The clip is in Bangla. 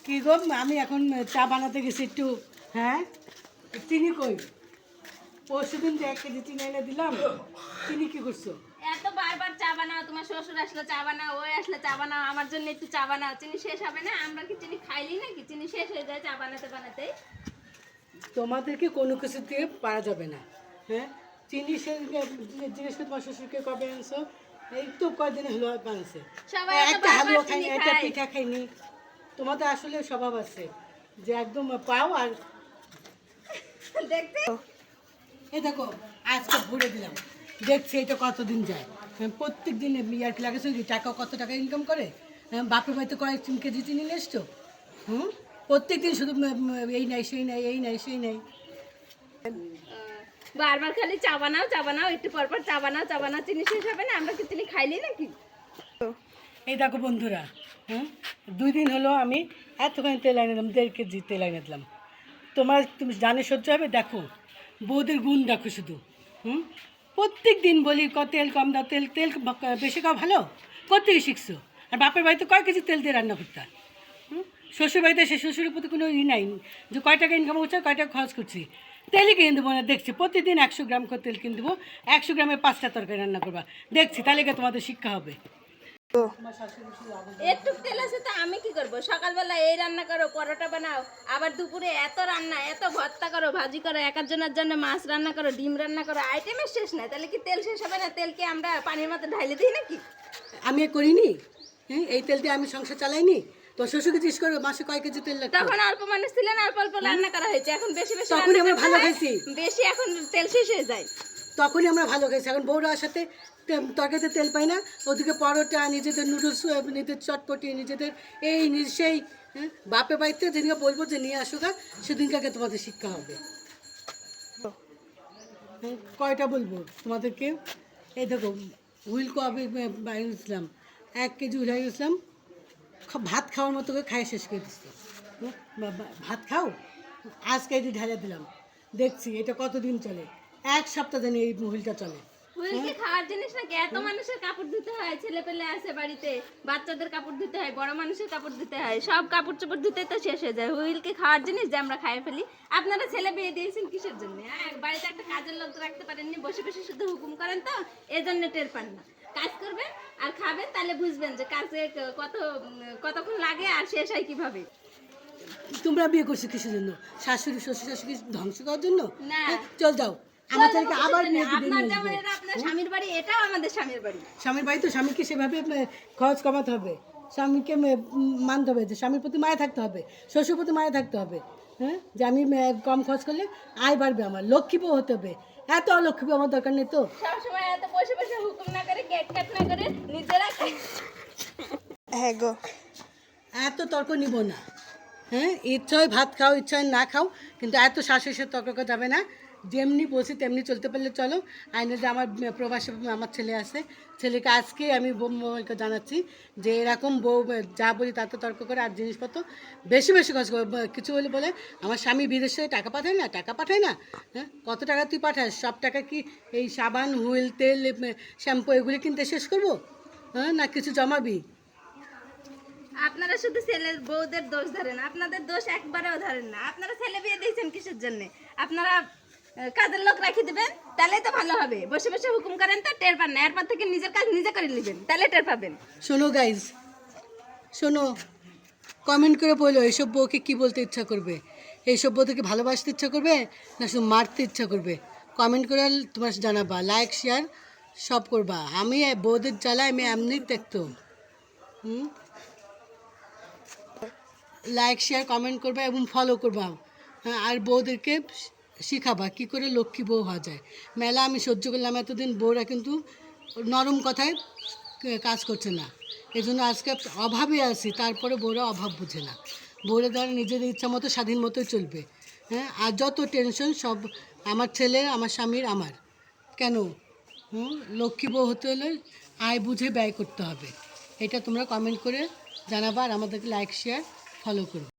কি গো, আমি এখন চা বানাতে গেছি একটু। হ্যাঁ, চিনি কই? পরশুদিন যে 1 কেজি চিনি এনে দিলাম, চিনি কি করছো? এত বারবার চা বানাও, তোমার শ্বশুর আসলে চা বানাও, ওই আসলে চা বানাও, আমার জন্য একটু চা বানাও। চিনি শেষ হবে না? আমরা কি চিনি খাইলি নাকি? চিনি শেষ হয়ে যায় চা বানাতে বানাতে। তোমাদেরকে কোনো কিছু দিয়ে পারা যাবে না। হ্যাঁ, চিনি সে জিজ্ঞেস করে তোমার শ্বশুরকে কবে আনছো? এই তো কয়দিন হলো বানছে। সবাই এত একটা বারবার হালুয়া খাইনি, চিনি একটা খায়। পিঠা খাইনি। তোমাদের আসলে স্বভাব আছে যে একদম পাও আর দেখতে এই দেখো, আজকে ভরে দিলাম, দেখছি এটা কতদিন যায়। প্রত্যেক দিন আর কি লাগে শুনছি টাকা কত টাকা ইনকাম করে। বাপের বাড়িতে কয়েক 3 কেজি চিনি নিয়ে এসছো। প্রত্যেক দিন শুধু এই নাই সেই নাই, এই নাই সেই নাই। বারবার খালি চা বানাও চা বানাও, একটু পর পর চা বানাও চা বানাও, চিনি শেষ হবে না? আমরা কি চিনি খাইলি নাকি? এই দেখো বন্ধুরা, 2 দিন হলো আমি এতখানি তেল এনে দিলাম, 1.5 কেজি তেল এনে দিলাম। তুমি জানে সহ্য হবে? দেখো বৌদের গুণ দেখো শুধু। প্রত্যেক দিন বলি তেল কম দাও, তেল তেল বেশি খাও, ভালো কোত্থেকে শিখছো? আর বাপের বাড়িতে কয় কেজি তেল দিয়ে রান্না করতে হয়? শ্বশুর বাড়িতে এসে শ্বশুরের প্রতি কোনো নাই যে কয় টাকা ইনকাম করছে, কয় টাকা খরচ করছি। তেলই কিনে দেবো না, দেখছি প্রতিদিন 100 গ্রাম করে তেল কিনে দেবো, 100 গ্রামে 5টা তরকারি রান্না করবা, দেখছি তাহলে কি তোমাদের শিক্ষা হবে। একটু তেল আছে তো আমি কি করব? সকালবেলা এই রান্না করো, পরোটা বানাও, আবার দুপুরে এত রান্না, এত ভর্তা করো, ভাজি করো, একজনের জন্য মাছ রান্না করো, ডিম রান্না করো, আইটেমের শেষ নাই। তাহলে কি তেল শেষ হবে না? তেল কি আমরা পানির মতো ঢাইলে দিই নাকি? আমি করিনি। এই তেল দিয়ে আমি সংসার চালাইনি। তো শ্বশুরকে জিজ্ঞেস করো মাসে কয় কেজি তেল লাগবে। তখন অল্প মানুষ ছিলেন, অল্প অল্প রান্না করা হয়েছে, এখন বেশি বেশি তখনই রান্না আমরা করতে ভালো হয়, খাইছি। বেশি এখন তেল শেষ হয়ে যায়। তখনই আমরা ভালো খাইছি। এখন বউরার সাথে তরকারিতে তেল পাই না, ওদিকে পরোটা, নিজেদের নুডলস, নিজেদের চটপটি, নিজেদের এই সেই। বাপে বাড়িতে যেদিনকে বলবো যে নিয়ে আসো গা, সেদিনকে তোমাদের শিক্ষা হবে। কয়টা বলবো তোমাদেরকে? এই দেখো, হুইল কবে বানিয়েছিলাম, 1 কেজি হুইল গেছিলাম, ভাত খাওয়ার মতো করে খাই শেষ করে দিচ্ছি। ভাত খাও, আজকে এটি ঢেলে দিলাম, দেখছি এটা কতদিন চলে। 1 সপ্তাহ জানি এই হুইলটা চলে। হুইল কি খাওয়ার জিনিস নাকি? এত মানুষের কাপড় ধুতে হয়, ছেলে পেলে আছে বাড়িতে, বাচ্চাদের কাপড় ধুতে হয়, বড় মানুষের কাপড় ধুতে হয়, সব কাপড় চোপড় ধুতে তো শেষ হয়ে যায়। হুইল কি খাওয়ার জিনিস যে আমরা খাই ফেলি? আপনারা ছেলে বিয়ে দিয়েছেন কিসের জন্য? বাড়িতে একটা কাজের লোক রাখতে পারেননি, বসে বসে শুধু হুকুম করেন, তো এই জন্য টের পান না। কাজ করবেন আর খাবেন, তাহলে বুঝবেন যে কাজে কতক্ষণ লাগে আর শেষ হয় কিভাবে। তোমরা বিয়ে করছো কিসের জন্য? শাশুড়ি শ্বশুর শাশুড়ি ধ্বংস করার জন্য? না, চল যাও, আমার ছেলেকে আবার বিয়ে দিয়ে আপনার নিয়ে যেমন আসবো। এটা আপনার স্বামীর বাড়ি, এটাও আমাদের স্বামীর বাড়ি। স্বামীর বাড়ি তো স্বামীকে সেভাবে খরচ কমাতে হবে, স্বামীকে মানতে হবে যে স্বামীর প্রতি মায়া থাকতে হবে, শ্বশুর প্রতি মায়া থাকতে হবে। যে আমি কম খরচ করলে আয় বাড়বে, আমার লক্ষ্মী বউ হতে হবে। এত লক্ষ্মী বউ আমার দরকার নেই তো। সবসময় এত বসে বসে হুকুম না করে, কেট কাট না করে নিজেরা হ্যাঁ গো, এত তর্ক নিব না। ইচ্ছায় ভাত খাও, ইচ্ছায় না খাও, কিন্তু এত শাশুড়ির সাথে তর্ক করা যাবে না। যেমনি বলছি তেমনি চলতে পারলে চলো। আইনে যে আমার প্রবাসে আমার ছেলে আছে, ছেলেকে আজকে আমি বউকে জানাচ্ছি যে এরকম বউ যা বলি তাতে তর্ক করে আর জিনিসপত্র বেশি বেশি খরচ করে। কিছু বলে বলে আমার স্বামী বিদেশে টাকা পাঠায় না, টাকা পাঠায় না। কত টাকা তুই পাঠাস? সব টাকা কি এই সাবান, হুইল, তেল, শ্যাম্পু এগুলি কিনতে শেষ করবো? না কিছু জমাবি? আপনারা শুধু ছেলের বউদের দোষ ধরেন, আপনাদের দোষ একবারেও ধরেন না। আপনারা ছেলে বিয়ে দিয়েছেন কিসের জন্য? আপনারা কাজের লোক রাখি দেবেন, তাহলেই তো ভালো হবে। বসে বসে হুকুম করেন তো টের পান না, এরপর থেকে নিজের কাজ নিজে করে নেবেন, তাহলে টের পাবেন। শোনো গাইজ, শোনো, কমেন্ট করে বলো এইসব বউকে কী বলতে ইচ্ছা করবে। এইসব বউকে ভালোবাসতে ইচ্ছা করবে না শুধু মারতে ইচ্ছা করবে? কমেন্ট করে তোমার জানাবা, লাইক শেয়ার সব করবা। আমি বউদের জ্বালা আমি এমনি দেখতো। লাইক শেয়ার কমেন্ট করবা এবং ফলো করবা। আর বউদেরকে শিখাবা কী করে লক্ষ্মী বউ হওয়া যায়। মেলা আমি সহ্য করলাম এতদিন, বউরা কিন্তু নরম কথায় কাজ করছে না। এই জন্য আজকে অভাবে আছি, তারপরে বউরা অভাব বুঝে না। বউরা দ্বারা নিজেদের ইচ্ছা মতো স্বাধীন মতোই চলবে। আর যত টেনশন সব আমার ছেলে, আমার স্বামীর, আমার কেন? লক্ষ্মী বউ হতে হলে আয় বুঝে ব্যয় করতে হবে। এটা তোমরা কমেন্ট করে জানাবা আর আমাদেরকে লাইক শেয়ার ফলো করবে।